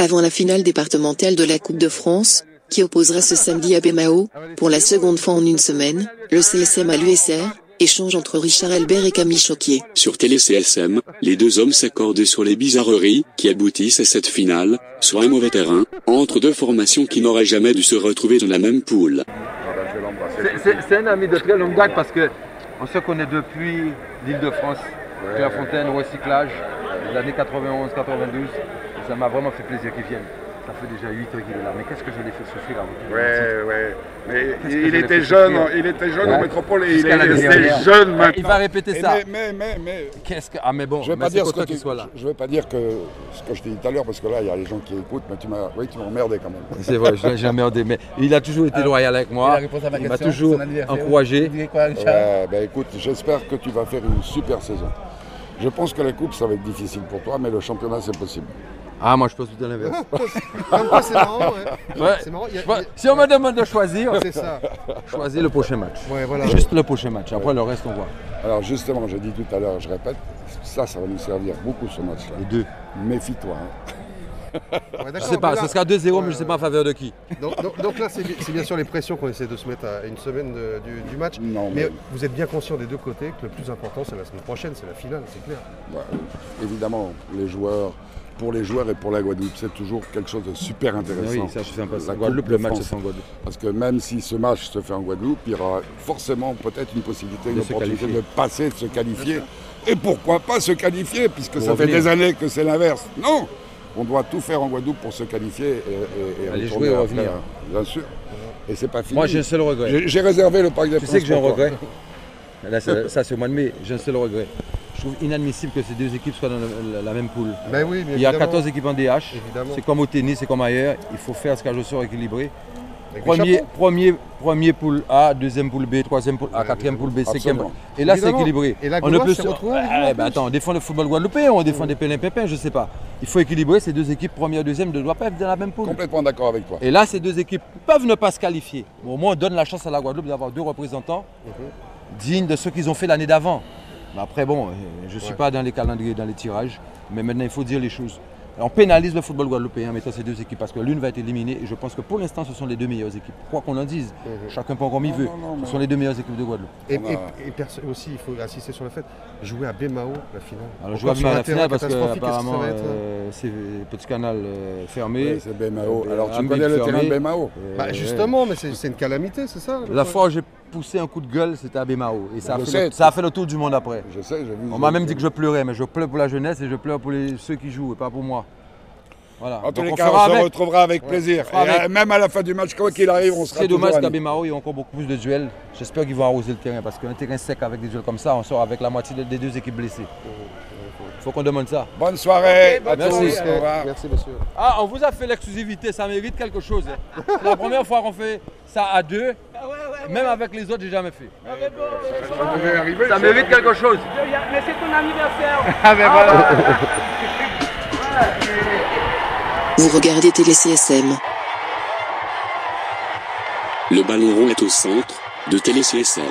avant la finale départementale de la Coupe de France, qui opposera ce samedi à Bémao, pour la seconde fois en une semaine, le CSM à l'USR, échange entre Richard Elbert et Camille Choquier. Sur Télé CSM, les deux hommes s'accordent sur les bizarreries qui aboutissent à cette finale, sur un mauvais terrain, entre deux formations qui n'auraient jamais dû se retrouver dans la même poule. C'est un ami de très longue date parce que on se connaît depuis l'Île-de-France, Clairefontaine, au recyclage, les années 91-92. Ça m'a vraiment fait plaisir qu'ils viennent. Ça fait déjà 8 ans qu'il est là. Mais qu'est-ce que je l'ai fait souffrir avant? Ouais. Mais il était jeune en métropole et il est resté jeune maintenant. Il va répéter ça. Mais qu'est-ce que... Ah mais bon, je ne veux pas dire qu'il soit là. Je veux pas dire que ce que je t'ai dit tout à l'heure, parce que là, il y a les gens qui écoutent, mais tu m'as emmerdé quand même. C'est vrai, j'ai emmerdé. Mais il a toujours été loyal avec moi. Il m'a toujours encouragé. Écoute, j'espère que tu vas faire une super saison. Je pense que la coupe, ça va être difficile pour toi, mais le championnat, c'est possible. Ah, moi je pense tout à l'inverse. C'est marrant, ouais. C'est marrant. Si on me demande de choisir, c'est ça. Choisis le prochain match. Ouais, voilà. Juste le prochain match. Après le reste, on voit. Alors justement, j'ai dit tout à l'heure, je répète, ça va nous servir beaucoup ce match-là. Les deux. Méfie-toi. Ouais, je sais pas, ce sera 2-0, mais je ne sais pas en faveur de qui. Donc là, c'est bien sûr les pressions qu'on essaie de se mettre à une semaine du match. Non, mais vous êtes bien conscient des deux côtés que le plus important, c'est la semaine prochaine, c'est la finale, c'est clair. Ouais, évidemment, pour les joueurs et pour la Guadeloupe, c'est toujours quelque chose de super intéressant. Oui, ça je sais pas. La Guadeloupe, le match se fait en Guadeloupe. Parce que même si ce match se fait en Guadeloupe, il y aura forcément peut-être une possibilité, une opportunité de passer, de se qualifier. Et pourquoi pas se qualifier, puisque ça fait des années que c'est l'inverse. Non, on doit tout faire en Guadeloupe pour se qualifier et aller jouer et revenir. Bien sûr. Et c'est pas fini. Moi j'ai un seul regret. J'ai réservé le Parc des Princes. Tu sais que j'ai un regret. Là, ça c'est au mois de mai, j'ai un seul regret. Je trouve inadmissible que ces deux équipes soient dans la même poule. Ben oui, il y a 14 équipes en DH, c'est comme au tennis, c'est comme ailleurs, il faut faire ce tirage au sort équilibré. Premier poule A, deuxième poule B, troisième poule A, quatrième poule B, cinquième poule. Et là c'est équilibré. Et la on ne peut se retrouver. Attends, on défend le football guadeloupéen, on défend des pépins, je sais pas. Il faut équilibrer ces deux équipes, première, deuxième, ne doivent pas être dans la même poule. Complètement d'accord avec toi. Et là ces deux équipes peuvent ne pas se qualifier. Bon, au moins on donne la chance à la Guadeloupe d'avoir deux représentants dignes de ceux qu'ils ont fait l'année d'avant. Mais après bon, je ne suis pas dans les calendriers, dans les tirages, mais maintenant il faut dire les choses. On pénalise le football guadeloupéen en mettant ces deux équipes parce que l'une va être éliminée et je pense que pour l'instant ce sont les deux meilleures équipes. Quoi qu'on en dise, chacun prend comme il veut. Ce sont les deux meilleures équipes de Guadeloupe. Et aussi, il faut insister sur le fait de jouer à Bémao la finale. Alors jouer à Bémao la finale parce qu'apparemment c'est Petit Canal fermé. Oui, c'est Bémao. Alors tu connais le terrain de Bémao? Justement, mais c'est une calamité, c'est ça? La fois où j'ai poussé un coup de gueule, c'était à Bémao. Et ça a fait le tour du monde après. Je sais, j'ai vu. On m'a même dit que je pleurais, mais je pleure pour la jeunesse et je pleure pour ceux qui jouent et pas pour moi. Voilà. En tous les cas, on se retrouvera avec plaisir. Et même à la fin du match, quoi qu'il arrive, on sera C'est dommage qu'à Bémao, il y a encore beaucoup plus de duels. J'espère qu'ils vont arroser le terrain parce qu'un terrain sec avec des duels comme ça, on sort avec la moitié des deux équipes blessées. Il faut qu'on demande ça. Bonne soirée à merci. tous. Au revoir. Merci monsieur. Ah, on vous a fait l'exclusivité, ça mérite quelque chose. C'est la première fois qu'on fait ça à deux. Même avec les autres, j'ai jamais fait. Ça mérite quelque chose. Mais c'est ton anniversaire. Ah ben voilà. Vous regardez Télé CSM. Le ballon rond est au centre de Télé CSM.